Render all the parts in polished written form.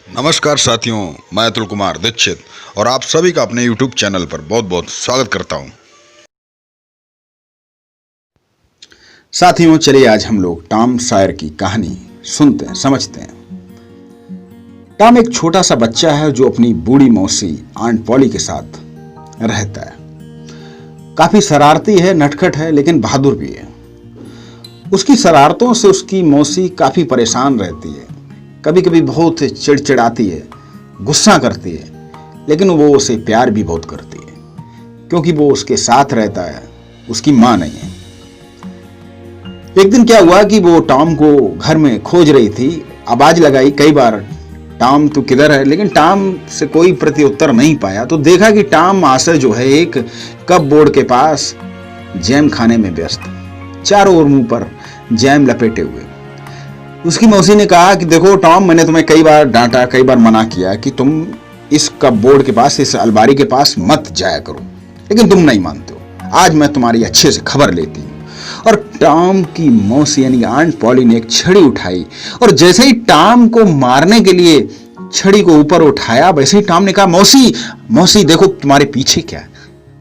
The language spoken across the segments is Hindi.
नमस्कार साथियों, मैं अतुल कुमार दीक्षित और आप सभी का अपने YouTube चैनल पर बहुत बहुत स्वागत करता हूं। साथियों, चलिए आज हम लोग टॉम सॉयर की कहानी सुनते हैं, समझते हैं। टॉम एक छोटा सा बच्चा है जो अपनी बूढ़ी मौसी आंट पॉली के साथ रहता है। काफी शरारती है, नटखट है, लेकिन बहादुर भी है। उसकी शरारतों से उसकी मौसी काफी परेशान रहती है। कभी कभी बहुत चिड़चिड़ाती है, गुस्सा करती है, लेकिन वो उसे प्यार भी बहुत करती है क्योंकि वो उसके साथ रहता है, उसकी मां नहीं है। एक दिन क्या हुआ कि वो टॉम को घर में खोज रही थी। आवाज लगाई कई बार, टॉम तू किधर है, लेकिन टॉम से कोई प्रत्युत्तर नहीं पाया। तो देखा कि टॉम आशा जो है एक कप बोर्ड के पास जैम खाने में व्यस्त, चारों ओर मुंह पर जैम लपेटे हुए। उसकी मौसी ने कहा कि देखो टॉम, मैंने तुम्हें कई बार डांटा, कई बार मना किया कि तुम इस कपबोर्ड के पास, इस अलमारी के पास मत जाया करो, लेकिन तुम नहीं मानते हो। आज मैं तुम्हारी अच्छे से खबर लेती हूँ। और टॉम की मौसी यानी आंट पॉली ने एक छड़ी उठाई और जैसे ही टॉम को मारने के लिए छड़ी को ऊपर उठाया, वैसे ही टॉम ने कहा, मौसी मौसी देखो तुम्हारे पीछे क्या है।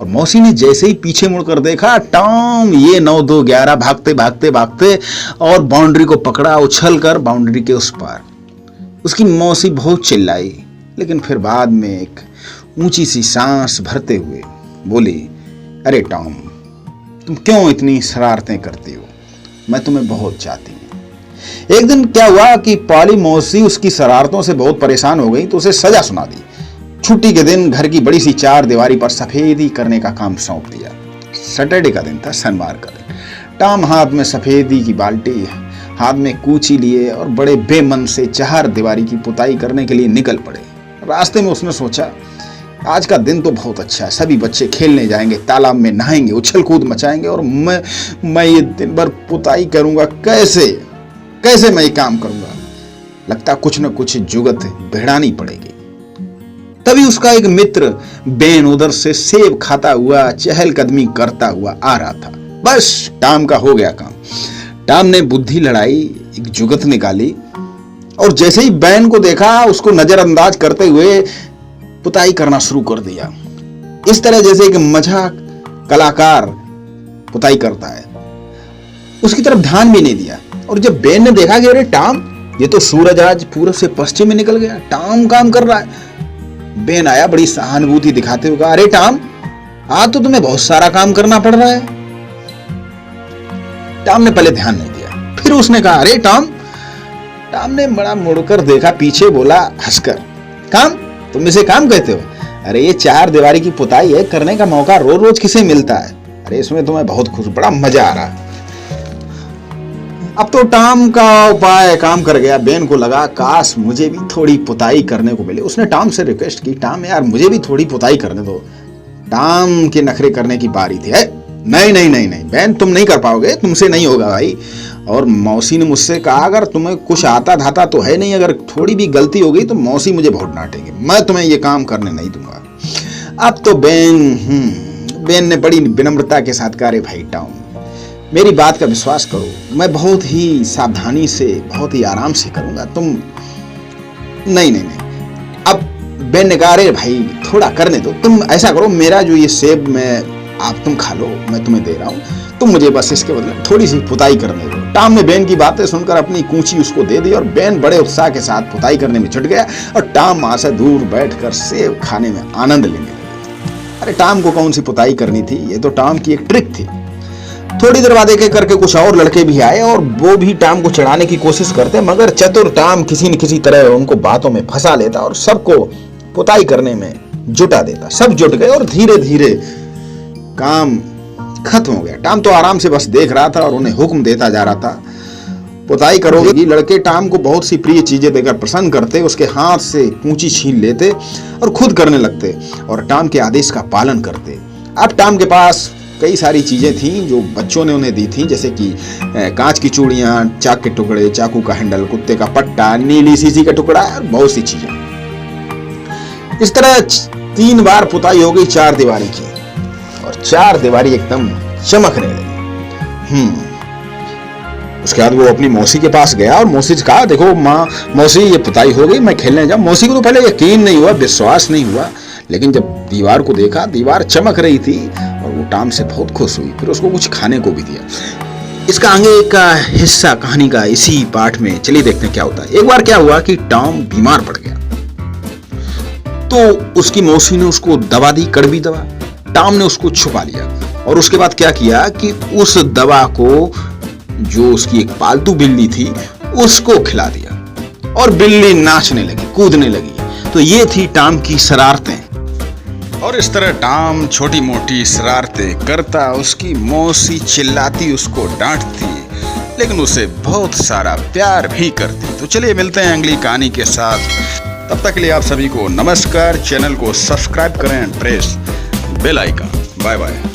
और मौसी ने जैसे ही पीछे मुड़कर देखा, टॉम ये 9 2 11 भागते भागते भागते और बाउंड्री को पकड़ा, उछल कर बाउंड्री के उस पार। उसकी मौसी बहुत चिल्लाई, लेकिन फिर बाद में एक ऊंची सी सांस भरते हुए बोली, अरे टॉम, तुम क्यों इतनी शरारतें करती हो, मैं तुम्हें बहुत चाहती हूं। एक दिन क्या हुआ कि पॉली मौसी उसकी शरारतों से बहुत परेशान हो गई तो उसे सजा सुना दी। छुट्टी के दिन घर की बड़ी सी चार दीवारी पर सफेदी करने का काम सौंप दिया। सैटरडे का दिन था, शनिवार का दिन। टॉम हाथ में सफेदी की बाल्टी, हाथ में कूची लिए और बड़े बेमन से चार दीवारी की पुताई करने के लिए निकल पड़े। रास्ते में उसने सोचा, आज का दिन तो बहुत अच्छा है, सभी बच्चे खेलने जाएंगे, तालाब में नहाएंगे, उछल कूद मचाएंगे और मैं ये दिन भर पुताई करूंगा। कैसे मैं ये काम करूंगा? लगता कुछ न कुछ जुगत भिड़ानी पड़ेगी। तभी उसका एक मित्र बेन उधर से सेब खाता हुआ, चहलकदमी करता हुआ आ रहा था। बस टॉम का हो गया काम। टॉम ने बुद्धि लड़ाई, एक जुगत निकाली और जैसे ही बेन को देखा, उसको नजरअंदाज करते हुए पुताई करना शुरू कर दिया। इस तरह जैसे एक मजाक कलाकार पुताई करता है। उसकी तरफ ध्यान भी नहीं दिया। और जब बेन ने देखा कि अरे टॉम, ये तो सूरज आज पूरब से पश्चिम में निकल गया, टॉम काम कर रहा है। बेन आया, बड़ी सहानुभूति दिखाते हुए कहा, अरे टॉम, आज तो तुम्हें बहुत सारा काम करना पड़ रहा है। टॉम ने पहले ध्यान नहीं दिया, फिर उसने कहा, अरे टॉम। टॉम ने बड़ा मुड़कर देखा, पीछे बोला हंसकर, काम? तुम इसे काम कहते हो? अरे ये चार दीवारी की पुताई है, करने का मौका रोज रोज किसे मिलता है? अरे इसमें तो मैं बहुत खुश, बड़ा मजा आ रहा है। अब तो टॉम का उपाय काम कर गया। बेन को लगा, काश मुझे भी थोड़ी पुताई करने को मिले। उसने टॉम से रिक्वेस्ट की, टॉम यार मुझे भी थोड़ी पुताई करने दो। टॉम के नखरे करने की बारी थी। नहीं नहीं नहीं नहीं बेन, तुम नहीं कर पाओगे, तुमसे नहीं होगा भाई। और मौसी ने मुझसे कहा, अगर तुम्हें कुछ आता धाता तो है नहीं, अगर थोड़ी भी गलती हो गई तो मौसी मुझे बहुत डांटेगी, मैं तुम्हें ये काम करने नहीं दूंगा। अब तो बेन ने बड़ी विनम्रता के साथ कहा, अरे भाई टॉम, मेरी बात का विश्वास करो, मैं बहुत ही सावधानी से, बहुत ही आराम से करूंगा। तुम नहीं। अब बेन ने कहा, अरे भाई थोड़ा करने दो, तुम ऐसा करो, मेरा जो ये सेब तुम खा लो, मैं तुम्हें दे रहा हूं, तुम मुझे बस इसके बदले थोड़ी सी पुताई करने दो। टॉम ने बेन की बातें सुनकर अपनी कूंची उसको दे दी और बेन बड़े उत्साह के साथ पुताई करने में जुट गया और टॉम वहां से दूर बैठकर सेब खाने में आनंद लेने लगा। अरे टॉम को कौन सी पुताई करनी थी, ये तो टॉम की एक ट्रिक थी। थोड़ी देर बाद एक करके कुछ और लड़के भी आए और वो भी टॉम को चढ़ाने की कोशिश करते, मगर चतुर टॉम किसी न किसी तरह उनको बातों में फंसा लेता और सबको पुताई करने में जुटा देता। सब जुट गए और धीरे धीरे काम खत्म हो गया। टॉम तो आराम से बस देख रहा था और उन्हें हुक्म देता जा रहा था, पुताई करोगे? लड़के टॉम को बहुत सी प्रिय चीजें देकर प्रसन्न करते, उसके हाथ से कूंची छीन लेते और खुद करने लगते और टॉम के आदेश का पालन करते। अब टॉम के पास कई सारी चीजें थीं जो बच्चों ने उन्हें दी थी, जैसे कि कांच की चूड़ियां, चाक के टुकड़े, चाकू का हैंडल, कुत्ते का पट्टा, नीली शीशी का टुकड़ा और बहुत सी चीजें। इस तरह 3 बार पुताई हो गई चार दीवारी की और चार दीवारी एकदम चमकने लगी। उसके बाद वो अपनी मौसी के पास गया और मौसी से कहा, देखो माँ, मौसी ये पुताई हो गई, मैं खेलने जाऊँ। मौसी को तो पहले यकीन नहीं हुआ, विश्वास नहीं हुआ, लेकिन जब दीवार को देखा, दीवार चमक रही थी और वो टॉम से बहुत खुश हुई। फिर उसको कुछ खाने को भी दिया। इसका आगे का हिस्सा कहानी का इसी पार्ट में, चलिए देखते हैं क्या होता है। एक बार क्या हुआ कि टॉम बीमार पड़ गया, तो उसकी मौसी ने उसको दवा दी, कड़वी दवा। टॉम ने उसको छुपा लिया और उसके बाद क्या किया कि उस दवा को जो उसकी एक पालतू बिल्ली थी उसको खिला दिया और बिल्ली नाचने लगी, कूदने लगी। तो ये थी टॉम की शरारतें। और इस तरह टॉम छोटी मोटी शरारतें करता, उसकी मौसी चिल्लाती, उसको डांटती, लेकिन उसे बहुत सारा प्यार भी करती। तो चलिए मिलते हैं अगली कहानी के साथ। तब तक के लिए आप सभी को नमस्कार। चैनल को सब्सक्राइब करें, press bell icon. Bye bye.